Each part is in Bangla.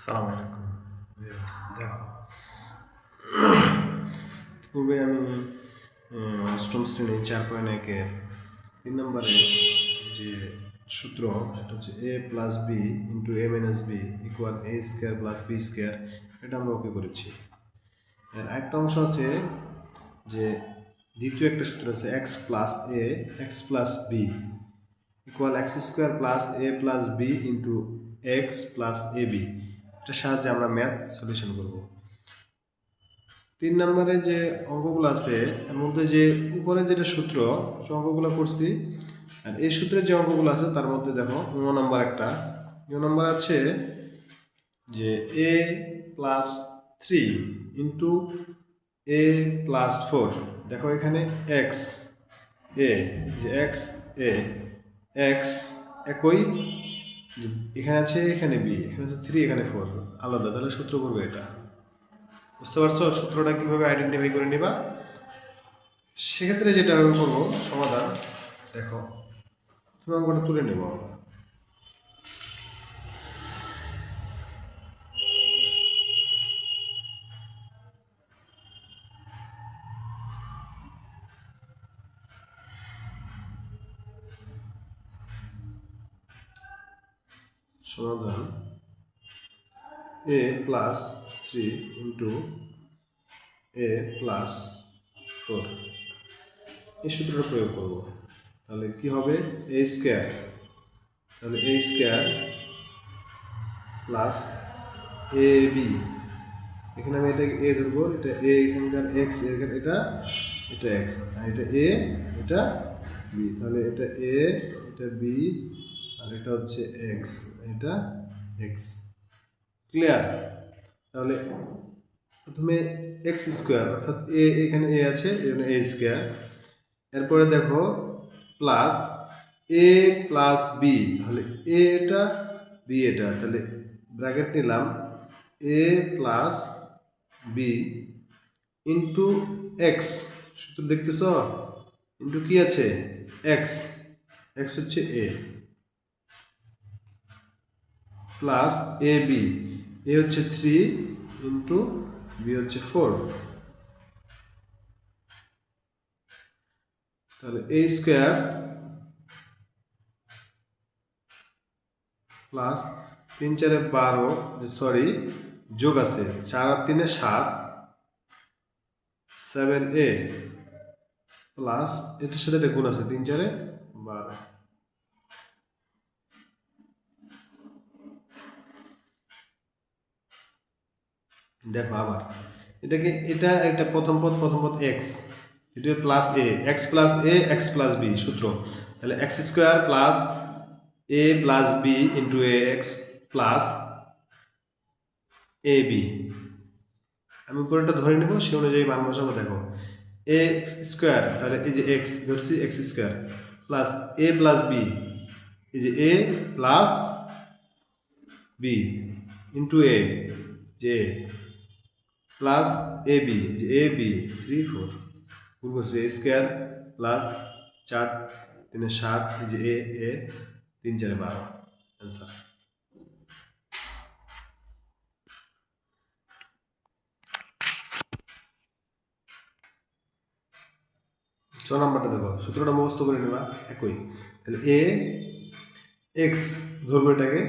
সালাম আলাইকুম ভিউয়ার্স। দেখো, পূর্বে আমি অষ্টম শ্রেণী 4.1-এর 3 নম্বরে যে সূত্র সেটা হচ্ছে a+b × a-b = a² + b² এটা আমরা ওকে করেছি। এর একটা অংশ আছে যে দ্বিতীয় একটা সূত্র আছে x+a x+b = x² + a + b × x + ab। এটার সাহায্যে আমরা ম্যাথ সলিউশন করব। 3 নম্বরে যে অঙ্কগুলো আছে এর মধ্যে যে উপরে যেটা সূত্র সে অঙ্কগুলো করছি, আর এই সূত্রের যে অঙ্কগুলো আছে তার মধ্যে দেখো নম্বর একটা নম্বর আছে যে a+3 × a+4। দেখো এখানে x a যে x a x একই, এখানে আছে এখানে b, এখানে আছে 3, এখানে 4 আলাদা, তাহলে সূত্র করবে এটা। বুঝতে পারছো সূত্রটা কিভাবে আইডেন্টিফাই করে নিবা? সেক্ষেত্রে যেটা আমি করবো সমাধান, দেখো তুমি অঙ্কটা তুলে নেব। সমাধান a+3 × a+4 এই সূত্রটা প্রয়োগ করব। তাহলে কি হবে? a², তাহলে a² প্লাস ab, এখানে আমি এটাকে a ধরবো, এটা a এখানকার x, এখানে এটা x, আর এটা a এটা b, তাহলে এটা a এটা b আর এটা হচ্ছে x, এটা x। ক্লিয়ার? তাহলে প্রথমে x² অর্থাৎ a এখানে a আছে এই জন্য a², এরপরে দেখো প্লাস a + b, তাহলে a এটা b এটা, তাহলে ব্র্যাকেট নিলাম a + b × x, সূত্র দেখতেছ? ইন্টু কি আছে x, x হচ্ছে a প্লাস ab, a হচ্ছে 3 × b হচ্ছে 4, তাহলে a² প্লাস 3 × 4 = 12, সরি যোগ আছে 4 আর 3 = 7, 7a প্লাস এটার সাথে এটা গুণ আছে 3 × 4 = 12। দেখো আবার এটাকে এটা প্রথম পদ x, এটা plus a x + a x + b সূত্র, তাহলে x² plus a + b × ax plus ab। আমি উপরেটা ধরে নেব, সে অনুযায়ী মান বসাবো। দেখো x², তাহলে এই যে x ধরছি x² প্লাস a + b, এই যে a প্লাস b × a যে প্লাস ab, যে ab 3 4 গুণ করছে a² প্লাস 4 3 = 7, এই যে a 3 × 4 = 12 অ্যান্সার। 6 নম্বরটা দেখো, সূত্রটা মুখস্থ করে নেবা একই, তাহলে a x ধরবো, এটাকে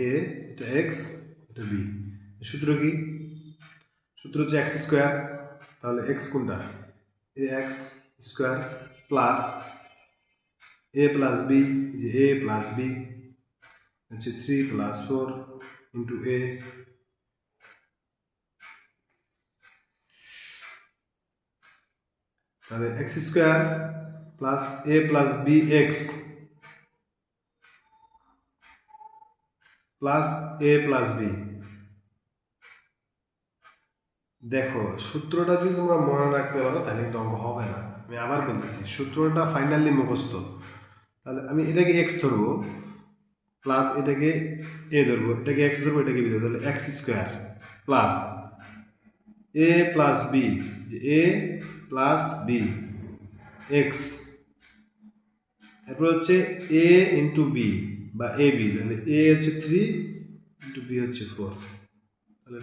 a, এটা x এটা b, সূত্র কি? সূত্র হচ্ছে x², তাহলে x কোনটা? ax² প্লাস a + b, যে a + b হচ্ছে 3 + 4 × a, তাহলে x² plus a + bx plus a + b। দেখো সূত্রটা যদি তোমরা মনে রাখতে পারো তাহলে কিন্তু অঙ্ক হবে না। আমি আবার বলতেছি, সূত্রটা ফাইনালি মুখস্থ। তাহলে আমি এটাকে x ধরবো প্লাস এটাকে a ধরবো, এটাকে x ধরবো, এটাকে b ধরবো, তাহলে x² প্লাস a + b, যে a + b x, এরপর হচ্ছে a × b বা ab, তাহলে a হচ্ছে 3, ইন্টু বি হচ্ছে 4, তাহলে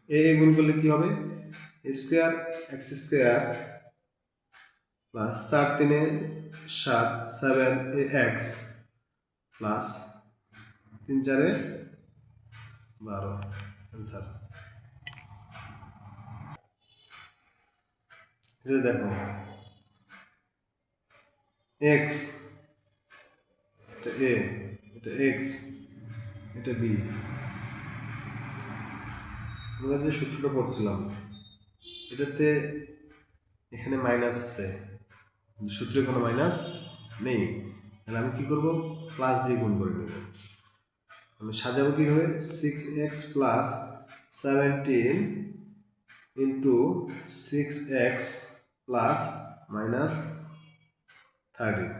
এ গুণ করলে কি হবে, a square x square plus 4 3 7 7 A x plus 3 4 12 answer. এটা দেখো এক্স, এটা এ, এটা এক্স, এটা বি। আমরা যে সূত্রটা পড়ছিলাম এটাতে এখানে মাইনাস আছে, সূত্রে কোনো মাইনাস নেই, তাহলে আমি কি করব, প্লাস দিয়ে গুণ করে নেব। আমি সাজাবো কি হবে, 6x plus 17 into 6x plus minus 30।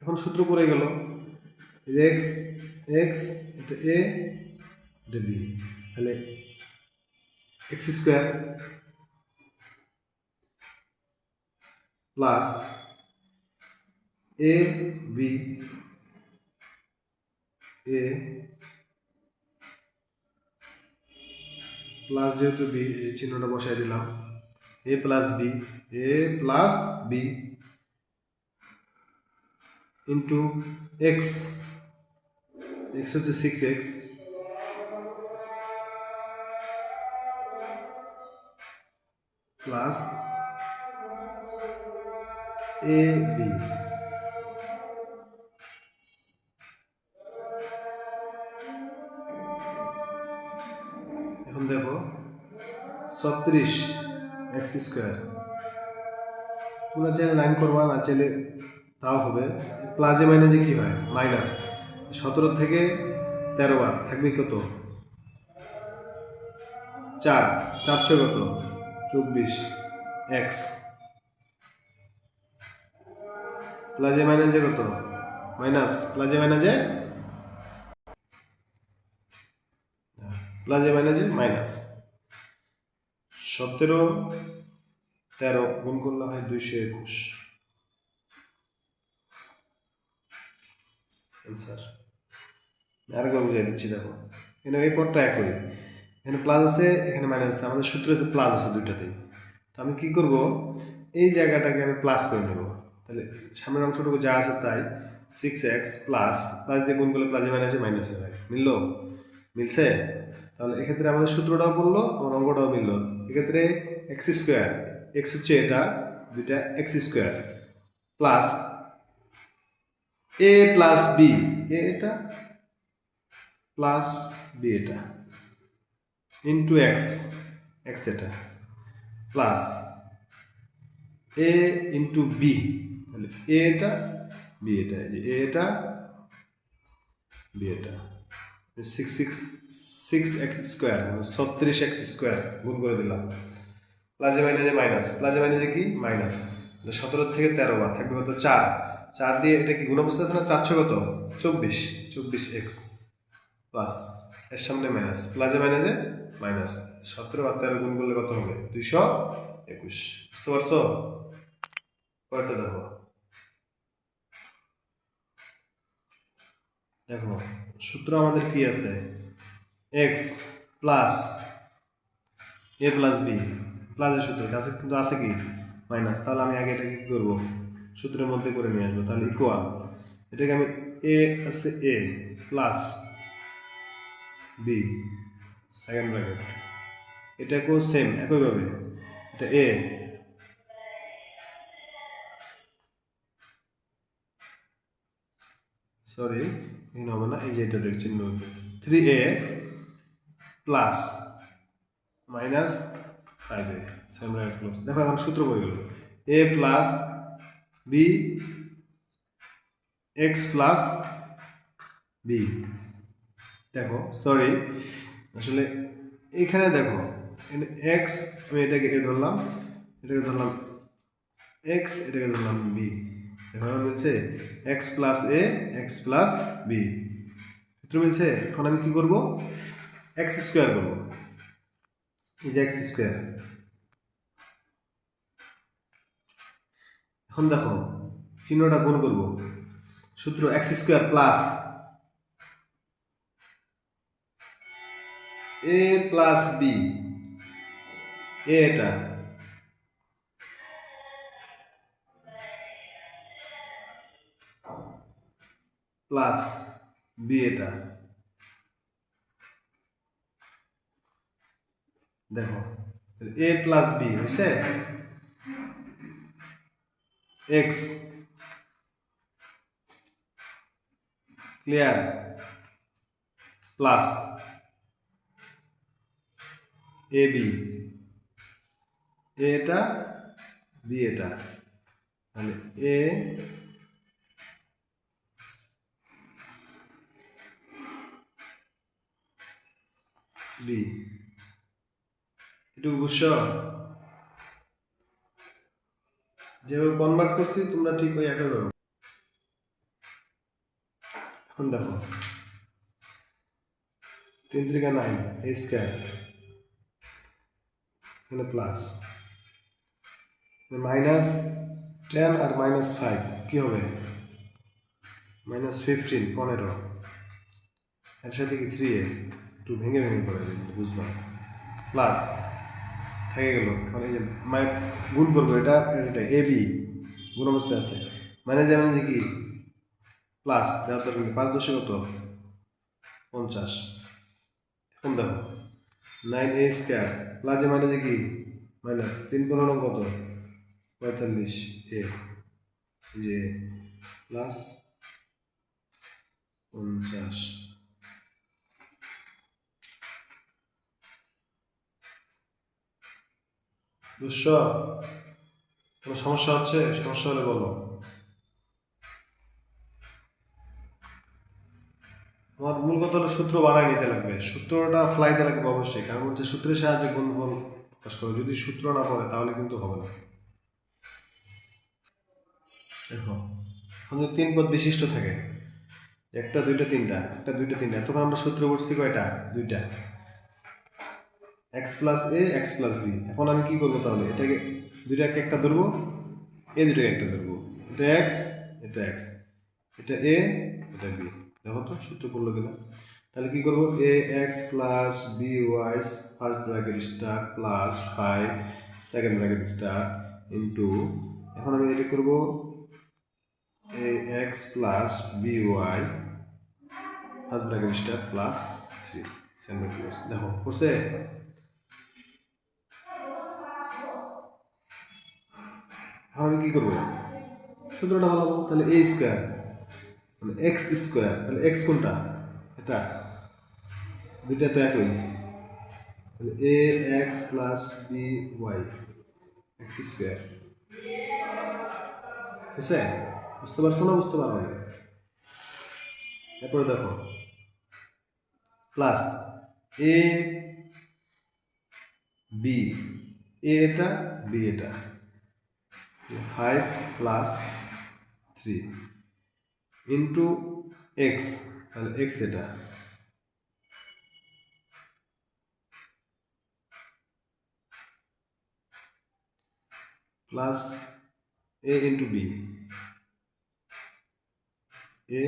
এখন সূত্র পড়ে গেল, এক্স এক্স, এটা এ, এটা বি, তাহলে x square plus a b, a plus যেহেতু বি, এই চিহ্নটা বসাই দিলাম, a plus b, a plus b into x, x হচ্ছে 6x প্লাস এ বি। এখন দেখো 36 এক্স স্কোয়ার, তোমরা চাইলে লাইন করবা, না চাইলে তাও হবে। প্লাসে মাইনাসে কি হয়, মাইনাস 17 থেকে 13 বার থাকবে কত, 4, 400 কত 24 এক্স, প্লাসে মাইনাসে কত মাইনাস, প্লাসে মাইনাসে মাইনাস 17 13 গুণ করলে হয় 221 অ্যান্সার। আরেকবার বুঝিয়ে দিচ্ছি, দেখো এখানে এই পদটা একই, এখানে প্লাস আছে এখানে মাইনাস আছে, আমাদের সূত্র আছে প্লাস আছে দুইটাতেই। তো আমি কি করব, এই জায়গাটাকে আমি প্লাস করে নেব, তাহলে সামনের অংশটুকু যা আছে তাই 6x প্লাস প্লাস দিয়ে গুণ করলে প্লাসে মাইনাসে মাইনাসে হয়, মিললো, মিলছে। তাহলে এক্ষেত্রে আমাদের সূত্রটাও বললো, আমার অঙ্কটাও মিললো। এক্ষেত্রে এক্স স্কোয়ার, এক্স হচ্ছে এটা, দুইটা এক্স স্কোয়ার প্লাস এ প্লাস বি, এ এটা প্লাস বি এটা ইন্টু এক্স, এক্স এটা প্লাস এ ইন্টু বি, তাহলে এ এটা বি এটা, এই যে এ এটা বি এটা, 6x স্কোয়ার 36x স্কোয়ার গুণ করে দিলাম, প্লাসে মাইনাসে মাইনাস, প্লাসে মাইনাসে কি মাইনাস, 17 থেকে 13 বার থাকবে কত 4, 4 দিয়ে এটা কি গুণ অবস্থা আছে না, 400 কত 24x প্লাস এর সামনে মাইনাস, প্লাসে মাইনাসে মাইনাস, 17 আর 13 গুণ করলে কত হবে 221। বুঝতে পারছো, কয়টা দেখো, দেখো সূত্র আমাদের কি আছে, এক্স প্লাস এ প্লাস বি, প্লাসের সূত্র কাছে কিন্তু আছে কি মাইনাস, তাহলে আমি আগে এটাকে কি করবো, সূত্রের মধ্যে করে নিয়ে আসবো, তাহলে ইকুয়াল এটাকে আমি এ আছে এ প্লাস বি সেকেন্ড ব্র্যাকেট, এটাকেও সেম একইভাবে, এটা এ সরি এখানে হবে না, এই যে এটা চিহ্ন 3a plus minus 5a same bracket close. দেখো এখন সূত্র বই গেল, a plus b x plus b. দেখো সরি আসলে এইখানে দেখো এক্স, আমি এটাকে এ ধরলাম, এটাকে ধরলাম এক্স, এটাকে ধরলাম বি, এখানে মিলছে এক্স প্লাস এ এক্স প্লাস বি, সূত্র মিলছে। এখন আমি কি করব, এক্স স্কোয়ার করবো, এই যে এক্স স্কোয়ার, এখন দেখো চিহ্নটা গুণ করব, সূত্র এক্স স্কোয়ার প্লাস এ প্লাস বি, এ এটা প্লাস বি এটা, দেখো এ প্লাস বি হয়েছে x, clear, plus a B, এটা বি এটা, তাহলে এ বি, এটুকু বুঝছো? যেভাবে কনভার্ট করছি তোমরা ঠিক ওই একই ভাবে। এখন দেখো 3 3 9 এ স্কয়ার, এখানে প্লাস -10 আর -5 কি হবে? -15 15, এর সাথে কি 3a, একটু ভেঙে ভেঙে করে দিন বুঝবা, প্লাস থেকে গেল, মানে যে গুণ করবো এটা এটা এ বি গুণ অবস্থায় আছে, মানে যে কি প্লাস দেওয়ার দরকার নেই, 5 10 কত 50। এখন দেখো 9a স্কয়ার প্লাস যে কি মাইনাস 3 15 কত 45 এ, যে প্লাস 50। বুঝছো? কোনো সমস্যা হচ্ছে? সমস্যা হলে বলো। তোমার মূল কথা হলো সূত্র বানায় নিতে লাগবে, সূত্রটা ফ্লাইতে লাগবে অবশ্যই, কারণ হচ্ছে সূত্রের সাহায্যে গুণফল প্রকাশ করো, যদি সূত্র না পড়ে তাহলে কিন্তু হবে না। দেখো এখন যদি 3 পদ বিশিষ্ট থাকে, একটা দুইটা তিনটা, একটা দুইটা তিনটা, তখন আমরা সূত্র পড়ছি কয়টা? দুইটা, এক্স প্লাস এ এক্স প্লাস বি। এখন আমি কি করবো তাহলে? এটাকে দুইটাকে একটা ধরবো, এ দুইটাকে একটা ধরবো, এটা এক্স এটা এক্স, এটা এ এটা বি। দেখো তো সূত্র পড়লো কিনা। তাহলে কি করবো? A x plus b y first bracket star plus 5 second bracket star into, এখন আমি এটা করবো a x plus b y first bracket star plus 3 second bracket. দেখো করছে? এখন আমি কি করবো? সূত্রটা ভালো, তাহলে এ স্কোয়ার মানে এক্স স্কোয়ার, তাহলে এক্স কোনটা? এটা, দুইটা তো একই, তাহলে a x plus b y x square. বুঝছে? বুঝতে পারছো না? বুঝতে পারো না? এরপরে দেখো প্লাস এ বি, এ এটা বি এটা, 5 প্লাস 3 ইন্টু এক্স, তাহলে এক্স এটা plus a into b, a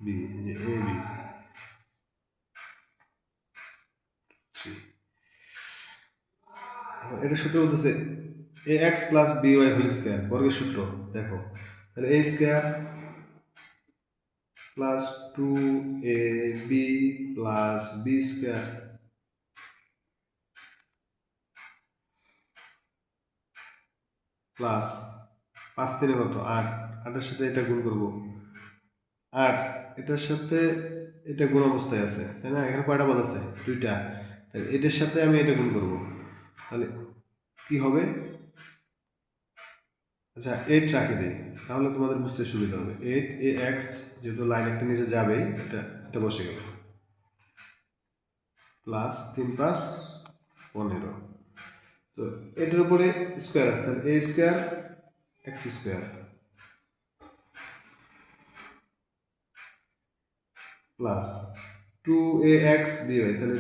b, যে এ বি 3। এটা সূত্র বলতেছে a x plus b y whole square, বর্গের সূত্র। দেখো তাহলে a square plus 2ab plus b square plus 5 3 কত 8, 8-এর সাথে এটা গুণ করবো 8, এটার সাথে এটা গুণ অবস্থায় আছে, তাই না? এখানে কয়টা পদ আছে? দুইটা, তাহলে এটার সাথে আমি এটা গুণ করবো, তাহলে কি হবে? আচ্ছা 8 রাখে দিই, তাহলে তোমাদের বুঝতে সুবিধা হবে। 8 এ এক্স, যেহেতু লাইন একটা নিচে যাবেই, এটা বসে গেল, প্লাস 3 প্লাস 15, তো এটার উপরে স্কোয়ার আসতে হবে, a square x square plus 2ax by, তাহলে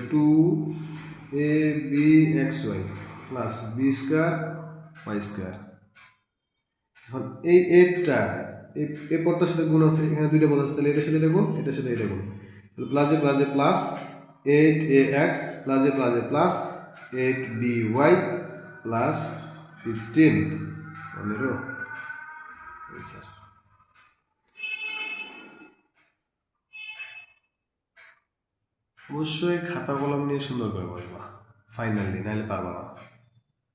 2abxy plus b square y square. এখন এই এইটটা এই পদটার সাথে গুণ আছে, এখানে দুইটা পদ আছে, তাহলে এটার সাথে এটা গুণ, এটার সাথে এটা গুণ, তাহলে প্লাসে প্লাসে প্লাস 8ax প্লাসে প্লাসে প্লাস 8by প্লাস 15 15 স্যার। অবশ্যই খাতা কলম নিয়ে সুন্দর করে বলবা ফাইনালি, নাহলে পারবা না।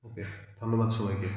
ওকে, ধন্যবাদ সবাইকে।